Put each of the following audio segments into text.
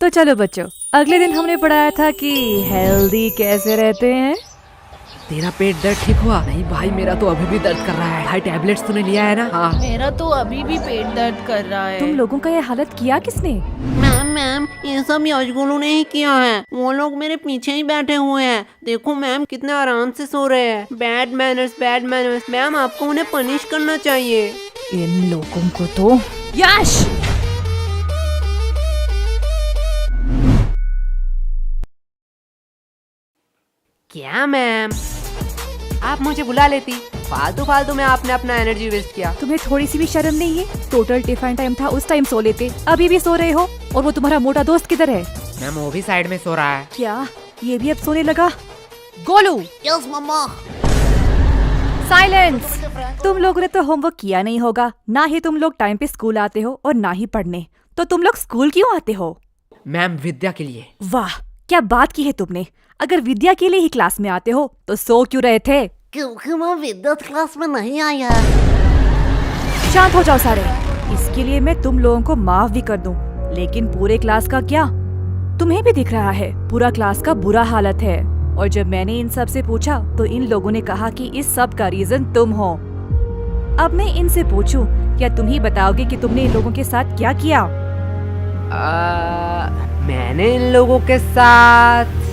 तो चलो बच्चों, अगले दिन हमने पढ़ाया था कि हेल्दी कैसे रहते हैं। तेरा पेट दर्द ठीक हुआ? नहीं भाई, मेरा तो अभी भी दर्द कर रहा है। भाई टैबलेट्स तूने लिया है ना? हाँ। मेरा तो अभी भी पेट दर्द कर रहा है। तुम लोगों का ये हालत किया किसने? मैम ये सब यशगुलू ने ही किया है। वो लोग मेरे पीछे ही बैठे हुए हैं। देखो मैम कितने आराम से सो रहे हैं। Bad manners. मैम आपको उन्हें पनिश करना चाहिए। इन लोगों को तो। यश! क्या मैम, आप मुझे बुला लेती। फालतू में आपने अपना एनर्जी वेस्ट किया। तुम्हें थोड़ी सी भी शर्म नहीं है? टोटल टिफिन टाइम था, उस टाइम सो लेते। अभी भी सो रहे हो? और वो तुम्हारा मोटा दोस्त किधर है? मैम वो भी साइड में सो रहा है। क्या ये भी अब सोने लगा? गोलू! यस मम्मा। साइलेंस! तुम लोगों ने तो होमवर्क किया नहीं होगा। ना ही तुम लोग टाइम पे स्कूल आते हो और ना ही पढ़ने। तो तुम लोग स्कूल क्यों आते हो? मैम विद्या के लिए। वाह, क्या बात की है तुमने। अगर विद्या के लिए ही क्लास में आते हो तो सो क्यों रहे थे? क्योंकि मैं विद्युत क्लास में नहीं आया। शांत हो जाओ सारे। इसके लिए मैं तुम लोगों को माफ भी कर दूं, लेकिन पूरे क्लास का क्या? तुम्हें भी दिख रहा है पूरा क्लास का बुरा हालत है। और जब मैंने इन सब से पूछा तो इन लोगों ने कहा कि इस सब का रीजन तुम हो। अब मैं इनसे पूछूं, क्या तुम ही बताओगे कि तुमने इन लोगों के साथ क्या किया? मैंने इन लोगों के साथ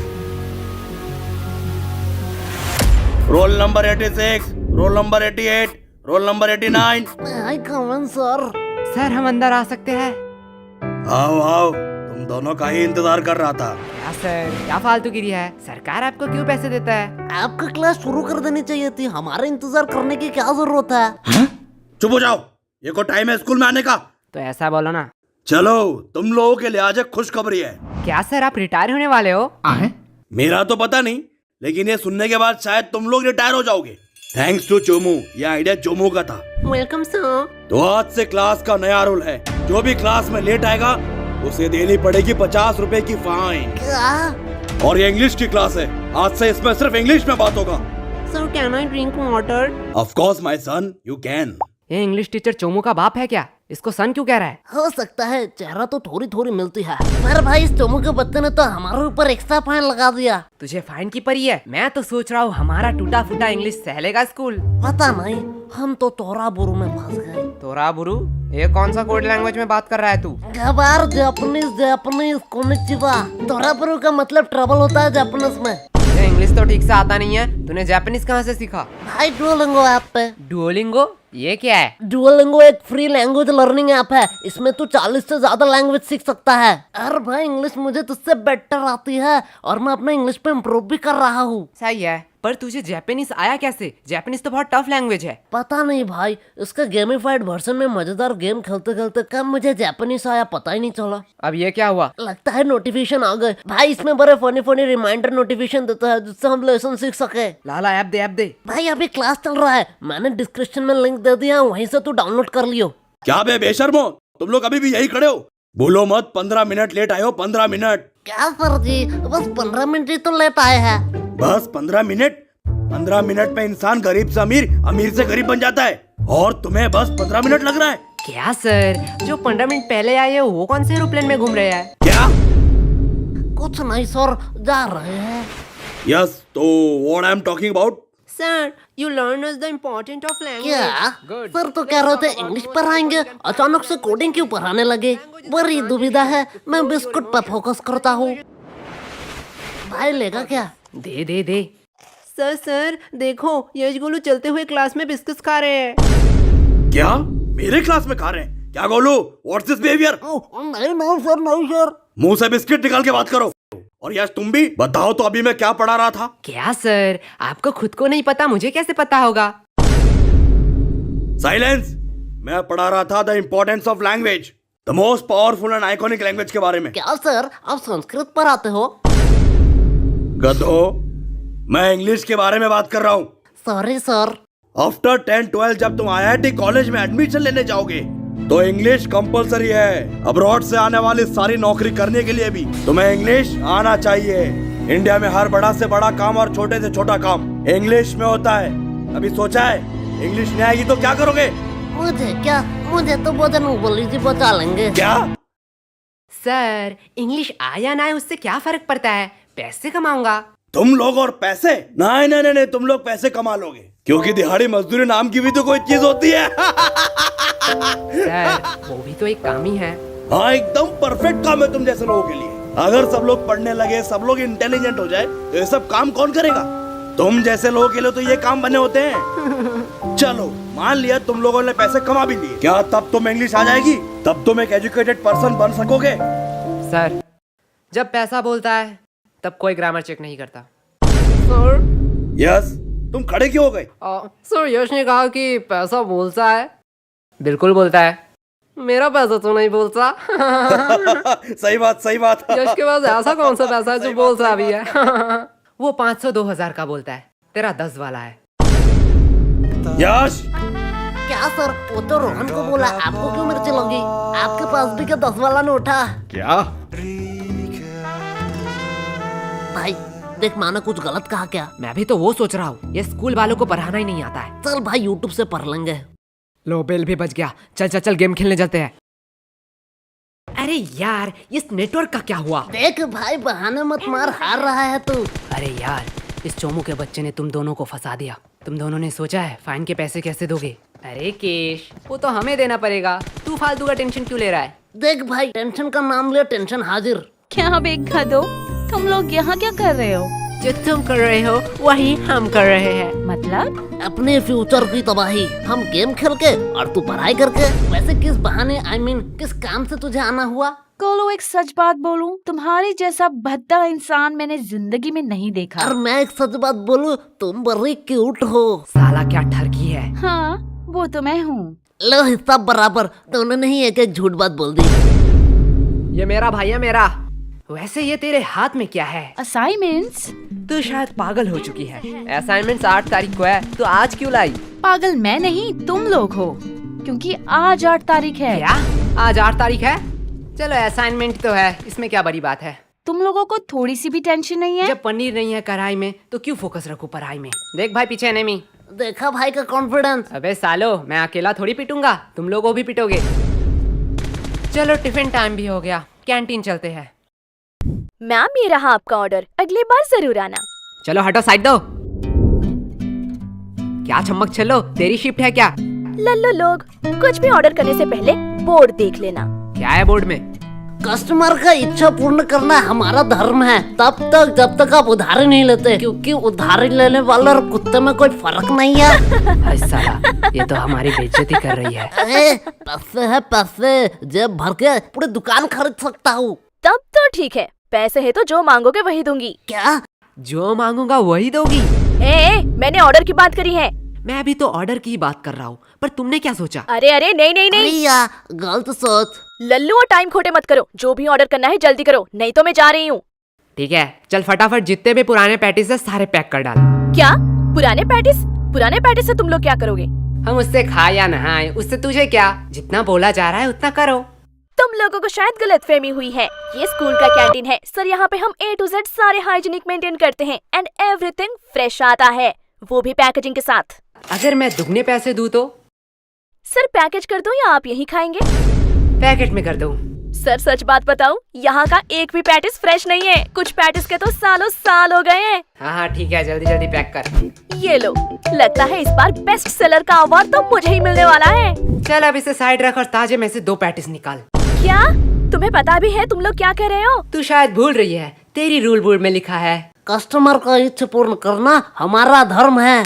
roll number 86, roll number 88, roll number 89। आई कमन सर। सर हम अंदर आ सकते हैं? आओ आओ, तुम दोनों का ही इंतजार कर रहा था। क्या सर, क्या फालतूगिरी है? सरकार आपको क्यों पैसे देता है? आपका क्लास शुरू कर देनी चाहिए थी। हमारा इंतजार करने की क्या जरूरत है? चुप हो जाओ, ये को टाइम है स्कूल में आने का। तो ऐसा बोलो ना। चलो, तुम लोगों के लिए आज एक खुशखबरी है। क्या सर, आप रिटायर होने वाले हो? मेरा तो पता नहीं, लेकिन ये सुनने के बाद शायद तुम लोग रिटायर हो जाओगे। थैंक्स टू चोमू, ये आइडिया चोमू का था। Welcome sir. तो आज से क्लास का नया रूल है, जो भी क्लास में लेट आएगा उसे देनी पड़ेगी 50 रुपए की फाइन। क्या? और ये इंग्लिश की क्लास है, आज से इसमें सिर्फ इंग्लिश में बात होगा। Sir can I drink water? Of course my son, you can. ये इंग्लिश टीचर चोमू का बाप है क्या? इसको सन क्यों कह रहा है? हो सकता है, चेहरा तो थोड़ी मिलती है। पर भाई इस चोमू के बच्चे ने तो हमारे ऊपर एक्स्ट्रा फाइन लगा दिया। तुझे फाइन की पड़ी है? मैं तो सोच रहा हूँ हमारा टूटा फूटा इंग्लिश सहलेगा स्कूल। पता नहीं, हम तो तोरा बुरु में फंस गए। तोरा बुरु? ये कौन सा कोड लैंग्वेज में बात कर रहा है तू? गबार जापानीज कोनिचिवा। तोरा बुरु का मतलब ट्रबल होता है जापानीज में। ये इंग्लिश तो ठीक से आता नहीं है, तूने जापानीज कहाँ से सीखा? भाई डुओलिंगो ऐप पे। डुओलिंगो? ये क्या है? डुओलिंगो एक फ्री लैंग्वेज लर्निंग ऐप है। इसमें तू 40 से ज्यादा लैंग्वेज सीख सकता है। अरे भाई इंग्लिश मुझे तुझसे बेटर आती है और मैं अपना इंग्लिश पे इम्प्रूव भी कर रहा हूँ। सही है, पर तुझे जापानीज आया कैसे? जापानीज तो बहुत टफ लैंग्वेज है। पता नहीं भाई, इसका गेमिफाइड वर्जन में मजेदार गेम खेलते खेलते कब मुझे जापानीज आया पता ही नहीं चला। अब ये क्या हुआ? लगता है नोटिफिकेशन आ गए। भाई इसमें बड़े फनी रिमाइंडर नोटिफिकेशन देता है जिससे हम लेसन सीख सके। लाला ऐप दे। भाई अभी क्लास चल रहा है, मैंने डिस्क्रिप्शन में लिंक दे दिया, वहीं से तू डाउनलोड कर लियो। क्या बे बेशर्मो, तुम लोग अभी भी यही खड़े हो? बोलो मत 15 मिनट लेट आए हो। 15 मिनट? क्या सर जी, बस 15 मिनट ही तो लेट आए हैं। बस 15 मिनट? 15 मिनट में इंसान गरीब से अमीर, अमीर से गरीब बन जाता है, और तुम्हें बस 15 मिनट लग रहा है? क्या सर, जो 15 मिनट पहले आए हैं वो कौन से एरोप्लेन में घूम रहे हैं? क्या? कुछ नहीं सर, जा रहे हैं। यस, तो what I am talking about? Sir, you learn us the important of language. क्या? Good. सर तो कह रहे थे इंग्लिश पढ़ाएंगे, अचानक से कोडिंग क्यों पढ़ाने लगे? बड़ी दुविधा है, मैं बिस्कुट पर फोकस करता हूँ। भाई लेगा क्या? दे। सर देखो, यशगुलू चलते हुए क्लास में बिस्किट्स खा रहे हैं। क्या मेरे क्लास में खा रहे हैं? क्या गोलू, व्हाट्स दिस बिहेवियर? नहीं सर। मुंह से बिस्किट निकाल के बात करो। और यश तुम भी बताओ तो, अभी मैं क्या पढ़ा रहा था? क्या सर, आपको खुद को नहीं पता, मुझे कैसे पता होगा? साइलेंस! मैं पढ़ा रहा था the importance of language, the most powerful and iconic language के बारे में। क्या सर, आप संस्कृत पढ़ाते हो? गधो, मैं इंग्लिश के बारे में बात कर रहा हूँ। Sorry sir. आफ्टर 10-12 जब तुम IIT कॉलेज में एडमिशन लेने जाओगे तो इंग्लिश कंपलसरी है। अब्रॉड से आने वाली सारी नौकरी करने के लिए भी तुम्हें इंग्लिश आना चाहिए। इंडिया में हर बड़ा से बड़ा काम और छोटे से छोटा काम इंग्लिश में होता है। अभी सोचा है इंग्लिश नहीं आएगी तो क्या करोगे? मुझे क्या, मुझे तो बोधन बोली जी बचा लेंगे। क्या? सर इंग्लिश आया ना है उससे क्या फर्क पड़ता है, पैसे कमाऊंगा। तुम लोग और पैसे? नहीं नहीं नहीं, तुम लोग पैसे कमा लोगे, क्योंकि दिहाड़ी मजदूरी नाम की भी तो कोई चीज होती है। सर वो भी तो एक काम ही है। हाँ, एकदम परफेक्ट काम है तुम जैसे लोगों के लिए। अगर सब लोग पढ़ने लगे, सब लोग इंटेलिजेंट हो जाए, तो ये सब काम कौन करेगा? तुम जैसे लोगों के लिए तो ये काम बने होते हैं। चलो मान लिया तुम लोगों ने पैसे कमा भी लिए, क्या तब तुम इंग्लिश आ जाएगी? तब तुम एक एजुकेटेड पर्सन बन सकोगे? सर जब पैसा बोलता है तब कोई ग्रामर चेक नहीं करता। सर यस, तुम खड़े क्यों हो गए? सर यश ने कहा कि पैसा बोलता है। बिल्कुल बोलता है। मेरा पैसा तो नहीं बोलता। सही बात, सही बात। यश के पास ऐसा कौन सा पैसा है जो बोलता भी है? वो 500-2000 का बोलता है, तेरा 10 वाला है। यश, क्या सर, वो तो रोहन को बोला, आपको क्यों मिर्ची लगी? आपके पास भी क्या 10 वाला नोट है? क्या? भाई देख, माना कुछ गलत कहा क्या? मैं भी तो वो सोच रहा हूँ, ये स्कूल वालों को पढ़ाना ही नहीं आता है। चल भाई यूट्यूब से पढ़ लेंगे। लो बेल भी बच गया। चल चल चल गेम खेलने चलते हैं। अरे यार इस नेटवर्क का क्या हुआ? देख भाई, बहाने मत मार, हार रहा है तू। अरे यार इस चोमू के बच्चे ने तुम दोनों को फंसा दिया। तुम दोनों ने सोचा है फाइन के पैसे कैसे दोगे? अरे केश, वो तो हमें देना पड़ेगा, तू फालतू का टेंशन क्यों ले रहा है? देख भाई, टेंशन का नाम ले, टेंशन हाजिर। क्या बेखा दो, तुम लोग यहाँ क्या कर रहे हो? जो तुम कर रहे हो वही हम कर रहे हैं। मतलब? अपने फ्यूचर की तबाही, हम गेम खेल के और तू पढ़ाई करके। वैसे किस बहाने, I mean, किस काम से तुझे आना हुआ? कोलो एक सच बात बोलूं, तुम्हारी जैसा भद्दा इंसान मैंने जिंदगी में नहीं देखा। और मैं एक सच बात बोलूं, तुम बड़ी क्यूट हो। साला क्या ठरकी है। हाँ वो तो मैं हूँ। लो हिस्सा बराबर, दोनों ने ही एक एक झूठ बात बोल दी। ये मेरा भाई है मेरा। वैसे ये तेरे हाथ में क्या है? असाइनमेंट्स? तू शायद पागल हो चुकी है। असाइनमेंट्स 8 तारीख को है, तो आज क्यों लाई? पागल मैं नहीं, तुम लोग हो, क्योंकि आज 8 तारीख है। क्या आज 8 तारीख है? चलो असाइनमेंट तो है, इसमें क्या बड़ी बात है। तुम लोगों को थोड़ी सी भी टेंशन नहीं है? जब पनीर नहीं है कढ़ाई में तो क्यों फोकस रखूं पढ़ाई में। देख भाई पीछे एनिमी। देखा भाई का कॉन्फिडेंस। अबे सालो, मैं अकेला थोड़ी पिटूंगा, तुम लोगों भी पिटोगे। चलो टिफिन टाइम भी हो गया, कैंटीन चलते हैं। मैम ये रहा आपका ऑर्डर, अगली बार जरूर आना। चलो हटो, साइड दो। क्या चम्मक चलो, तेरी शिफ्ट है क्या? लल्लो लोग, कुछ भी ऑर्डर करने से पहले बोर्ड देख लेना। क्या है बोर्ड में? कस्टमर का इच्छा पूर्ण करना हमारा धर्म है, तब तक जब तक आप उधारी नहीं लेते, क्योंकि उधारी लेने वाले और कुत्ते में कोई फर्क नहीं है। अरे साला, ये तो हमारी बेइज्जती कर रही है। अरे पैसे है पैसे, जेब भर के पूरी दुकान खरीद सकता हूँ। तब तो ठीक है, पैसे है तो जो मांगोगे वही दूंगी। क्या? जो मांगूंगा वही दोगी? मैंने ऑर्डर की बात करी है। मैं अभी तो ऑर्डर की बात कर रहा हूँ, पर तुमने क्या सोचा? अरे अरे नहीं नहीं नहीं, या गलत सोच। लल्लू और टाइम खोटे मत करो, जो भी ऑर्डर करना है जल्दी करो, नहीं तो मैं जा रही हूँ। ठीक है चल फटाफट, जितने भी पुराने पैटीज है सारे पैक कर डाल। क्या पुराने पैटिस? पुराने पैटिस से तुम लोग क्या करोगे? हम उससे खाए या नहाए, उससे तुझे क्या? जितना बोला जा रहा है उतना करो। तुम लोगों को शायद गलतफहमी हुई है, ये स्कूल का कैंटीन है सर, यहाँ पे हम A to Z सारे हाइजीनिक मेंटेन करते हैं एंड एवरीथिंग फ्रेश आता है, वो भी पैकेजिंग के साथ। अगर मैं दुगने पैसे दूं तो? सर पैकेज कर दूं या आप यही खाएंगे? पैकेट में कर दूं। सर सच बात बताऊं, यहाँ का एक भी पैटिस फ्रेश नहीं है, कुछ पैटिस के तो सालों साल हो गए हैं। हाँ ठीक है, जल्दी जल्दी पैक कर। ये लो, लगता है इस बार बेस्ट सेलर का अवार्ड तो मुझे ही मिलने वाला है। चल अब इसे साइड रख और ताजे में से 2 पैटिस निकाल। क्या तुम्हें पता भी है तुम लोग क्या कर रहे हो? तू शायद भूल रही है, तेरी रूल बोर्ड में लिखा है कस्टमर का इच्छा पूर्ण करना हमारा धर्म है।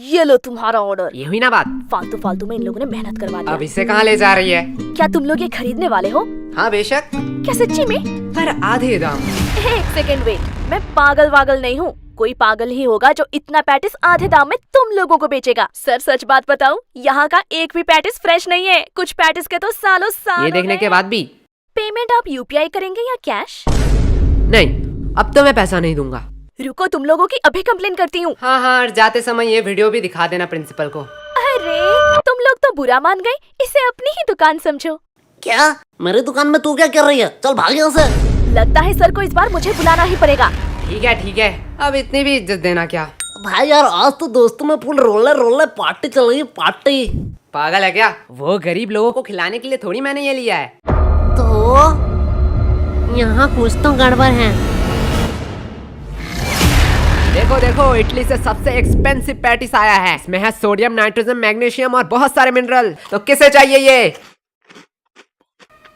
ये लो तुम्हारा ऑर्डर। ये हुई ना बात? फालतू फालतू में इन लोगों ने मेहनत करवा अब दी। इसे कहाँ ले जा रही है? क्या तुम लोग ये खरीदने वाले हो? हाँ बेशक, क्या सच्ची में? पर आधे दाम। एक सेकेंड वेट, मैं पागल वागल नहीं हूँ, कोई पागल ही होगा जो इतना पैटिस आधे दाम में तुम लोगों को बेचेगा। सर सच बात बताऊं, यहाँ का एक भी पैटिस फ्रेश नहीं है, कुछ पैटिस के तो सालों साल ये देखने के बाद भी? पेमेंट आप UPI करेंगे या कैश? नहीं, अब तो मैं पैसा नहीं दूंगा। रुको, तुम लोगों की अभी कंप्लेन करती हूँ। हाँ हाँ, और जाते समय ये वीडियो भी दिखा देना प्रिंसिपल को। अरे तुम लोग तो बुरा मान गए, इसे अपनी ही दुकान समझो। क्या? मेरी दुकान में तू क्या कर रही है? चल भाग यहाँ से। लगता है सर को इस बार मुझे बुलाना ही पड़ेगा। ठीक है, अब इतनी भी इज्जत देना क्या? भाई यार, आज तो दोस्तों में फुल रोले पार्टी चल रही है, पार्टी। पागल है क्या? वो गरीब लोगों को खिलाने के लिए थोड़ी मैंने ये लिया है। तो यहाँ कुछ तो गड़बड़ है। देखो देखो, इटली से सबसे एक्सपेंसिव पैटिस आया है। इसमें है सोडियम, नाइट्रोजन, मैग्नीशियम और बहुत सारे मिनरल। तो किसे चाहिए ये?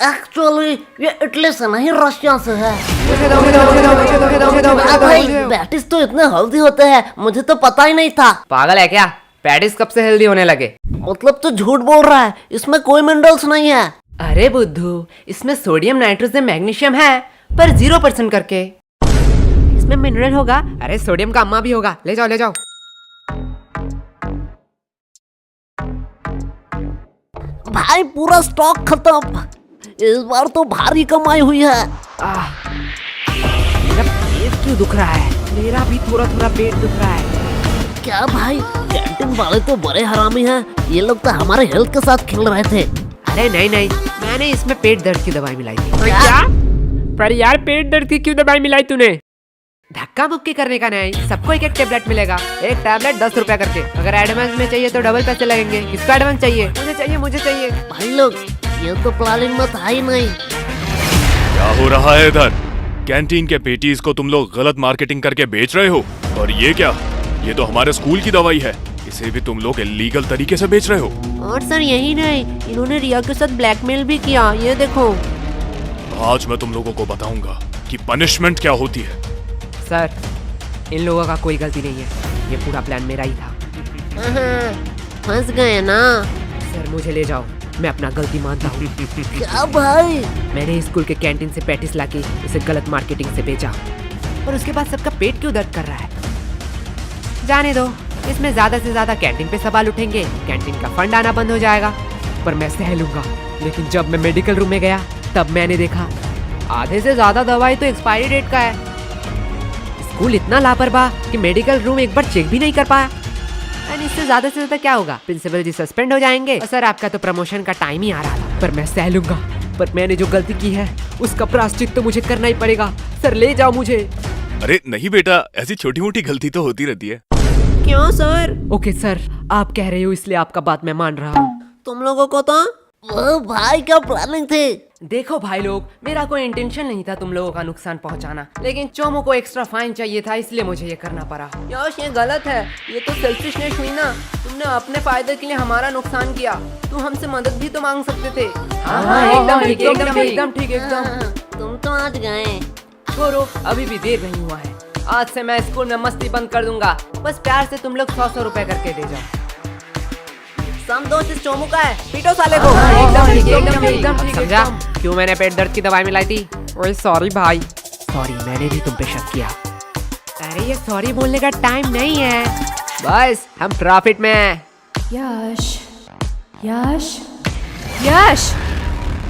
एक्चुअली ये इटली से नहीं, रशिया से है। मुझे दो, मुझे दो, मुझे दो, मुझे दो, मुझे दो, मुझे दो, मुझे दो, भाई मुझे दो। पैटिस तो इतने हेल्दी होते हैं, मुझे तो पता ही नहीं था। पागल है क्या? पैटिस कब से हेल्दी होने लगे? मतलब तो झूठ बोल रहा है, इसमें कोई मिनरल्स नहीं है। अरे बुद्धू, इसमें सोडियम, नाइट्रोजन, मैग्नीशियम है, पर 0% करके। इसमें मिनरल होगा। अरे सोडियम का अम्मा भी होगा। ले जाओ, ले जाओ। भाई पूरा स्टॉक खत्म। इस बार तो भारी कमाई हुई है। मेरा पेट क्यों दुख रहा है? मेरा भी थोड़ा थोड़ा पेट दुख रहा है। क्या भाई, कैंटीन वाले तो बड़े हरामी हैं। ये लोग तो हमारे हेल्थ के साथ खेल रहे थे। अरे नहीं नहीं, मैंने इसमें पेट दर्द की दवाई मिलाई थी। क्या? पर यार, पेट दर्द की क्यों दवाई मिलाई तूने? धक्का मुक्की करने का नहीं, सबको एक एक टेबलेट मिलेगा। एक टैबलेट 10 रुपया करके। अगर एडवांस में चाहिए तो डबल पैसे लगेंगे। किसको एडवांस चाहिए? मुझे चाहिए, मुझे चाहिए। भाई लोग, ये तो प्लानिंग में था ही नहीं। क्या हो रहा है इधर? कैंटीन के पेटीज को तुम लोग गलत मार्केटिंग करके बेच रहे हो। और ये क्या? ये तो हमारे स्कूल की दवाई है। इसे भी तुम लोग इलीगल तरीके से बेच रहे हो। और सर यही नहीं, इन्होंने रिया के साथ ब्लैकमेल भी किया। ये देखो। आज मैं तुम लोगों को बताऊंगा कि पनिशमेंट क्या होती है। सर, इन लोगों का कोई गलती नहीं है। ये पूरा प्लान मेरा ही था। फंस गए ना। सर मुझे ले जाओ, मैं अपना गलती मानता हूँ। क्या भाई? मैंने स्कूल के कैंटीन से पैटिस लाके इसे गलत मार्केटिंग से बेचा, और उसके बाद सबका पेट क्यों दर्द कर रहा है? जाने दो, इसमें ज्यादा से ज्यादा कैंटीन पे सवाल उठेंगे, कैंटीन का फंड आना बंद हो जाएगा, पर मैं सह लूंगा। लेकिन जब मैं मेडिकल रूम में गया तब मैंने देखा आधे से ज्यादा दवाई तो एक्सपायरी डेट का है। स्कूल इतना लापरवाह कि मेडिकल रूम एक बार चेक भी नहीं कर पाया। एंड इससे ज्यादा से ज्यादा क्या होगा? प्रिंसिपल जी सस्पेंड हो जाएंगे। और सर, आपका तो प्रमोशन का टाइम ही आ रहा था, पर मैं सह लूंगा। पर मैंने जो गलती की है उसका प्रायश्चित तो मुझे करना ही पड़ेगा। सर ले जाओ मुझे। अरे नहीं बेटा, ऐसी छोटी मोटी गलती तो होती रहती है। क्यों सर? ओके सर, आप कह रहे हो इसलिए आपका बात मैं मान रहा हूँ। तुम लोगों को तो वो भाई क्या प्लानिंग थी? देखो भाई लोग, मेरा कोई इंटेंशन नहीं था तुम लोगों का नुकसान पहुंचाना, लेकिन चोमो को एक्स्ट्रा फाइन चाहिए था, इसलिए मुझे ये करना पड़ा। यश, ये गलत है। ये तो सेल्फिशनेस हुई ना। तुमने अपने फायदे के लिए हमारा नुकसान किया। तुम हमसे मदद भी तो मांग सकते थे। हाँ, एकदम ठीक, एकदम ठीक, एकदम ठीक, एकदम। तुम तो आज गए। छोड़ो, अभी भी देर नहीं हुआ है। आज से मैं स्कूल में मस्ती बंद कर दूंगा। बस प्यार से तुम लोग 100 रुपए करके दे जाओ। सम दोस्त इस चोमू का है, पीटो साले को। एकदम ठीक, एकदम ठीक, एकदम ठीक, समझा एकदम। क्यों मैंने पेट दर्द की दवाई मिलाई थी? ओए सॉरी भाई। सॉरी, मैंने भी तुम पे शक किया। अरे ये सॉरी बोलने का टाइम नहीं है। बस हम प्रॉफिट में हैं। यश, यश, यश,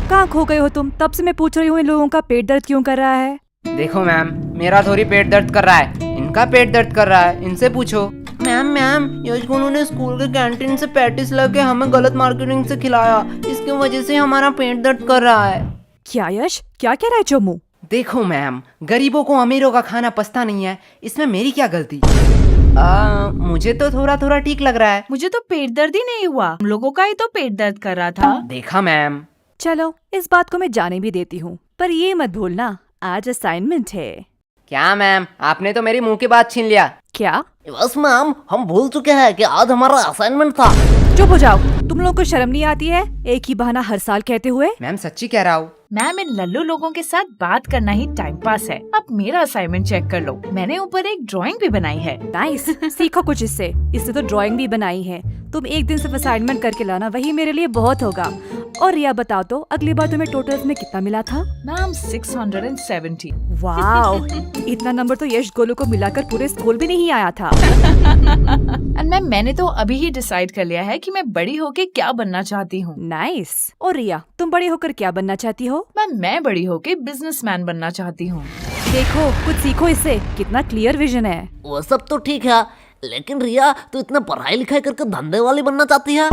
कहाँ खो गए हो तुम? तब से मैं पूछ रही हूँ इन लोगों का पेट दर्द क्यों कर रहा है? देखो मैम, मेरा थोड़ी पेट दर्द कर रहा है, इनका पेट दर्द कर रहा है। इनसे पूछो। मैम, यश गुनू ने स्कूल के कैंटीन से पैटिस लाके हमें गलत मार्केटिंग से खिलाया। इसकी वजह से हमारा पेट दर्द कर रहा है। क्या यश, क्या कह रहा है चोमू? देखो मैम, गरीबों को अमीरों का खाना पछता नहीं है, इसमें मेरी क्या गलती? मुझे तो थोड़ा थोड़ा ठीक लग रहा है। मुझे तो पेट दर्द ही नहीं हुआ, हम लोगों का ही तो पेट दर्द कर रहा था। देखा मैम। चलो, इस बात को मैं जाने भी देती हूँ, पर ये मत भूलना आज असाइनमेंट है। क्या मैम, आपने तो मेरी मुंह की बात छीन लिया। क्या? बस मैम, हम भूल चुके हैं कि आज हमारा असाइनमेंट था। चुप हो जाओ, तुम लोगों को शर्म नहीं आती है एक ही बहाना हर साल कहते हुए? मैम सच्ची कह रहा हूँ। मैम, इन लल्लू लोगों के साथ बात करना ही टाइम पास है। अब मेरा असाइनमेंट चेक कर लो, मैंने ऊपर एक ड्राइंग भी बनाई है। नाइस, सीखो कुछ इससे। इससे तो ड्राइंग भी बनाई है। तुम एक दिन सिर्फ असाइनमेंट करके लाना, वही मेरे लिए बहुत होगा। और रिया बताओ तो, अगली बार तुम्हें टोटल्स में कितना मिला था? मैम 670। वाओ, इतना नंबर तो यश गोलू को मिलाकर पूरे स्कूल भी नहीं आया था। एंड मैम, मैंने तो अभी ही डिसाइड कर लिया है कि मैं बड़ी होके क्या बनना चाहती हूँ। नाइस। और रिया, तुम बड़े होकर क्या बनना चाहती हो? मैम, मैं बड़ी होके बिजनेसमैन बनना चाहती हूँ। देखो, कुछ सीखो इससे, कितना क्लियर विजन है। वो सब तो ठीक है, लेकिन रिया तू इतना पढ़ाई लिखाई करके धंधे वाली बनना चाहती है?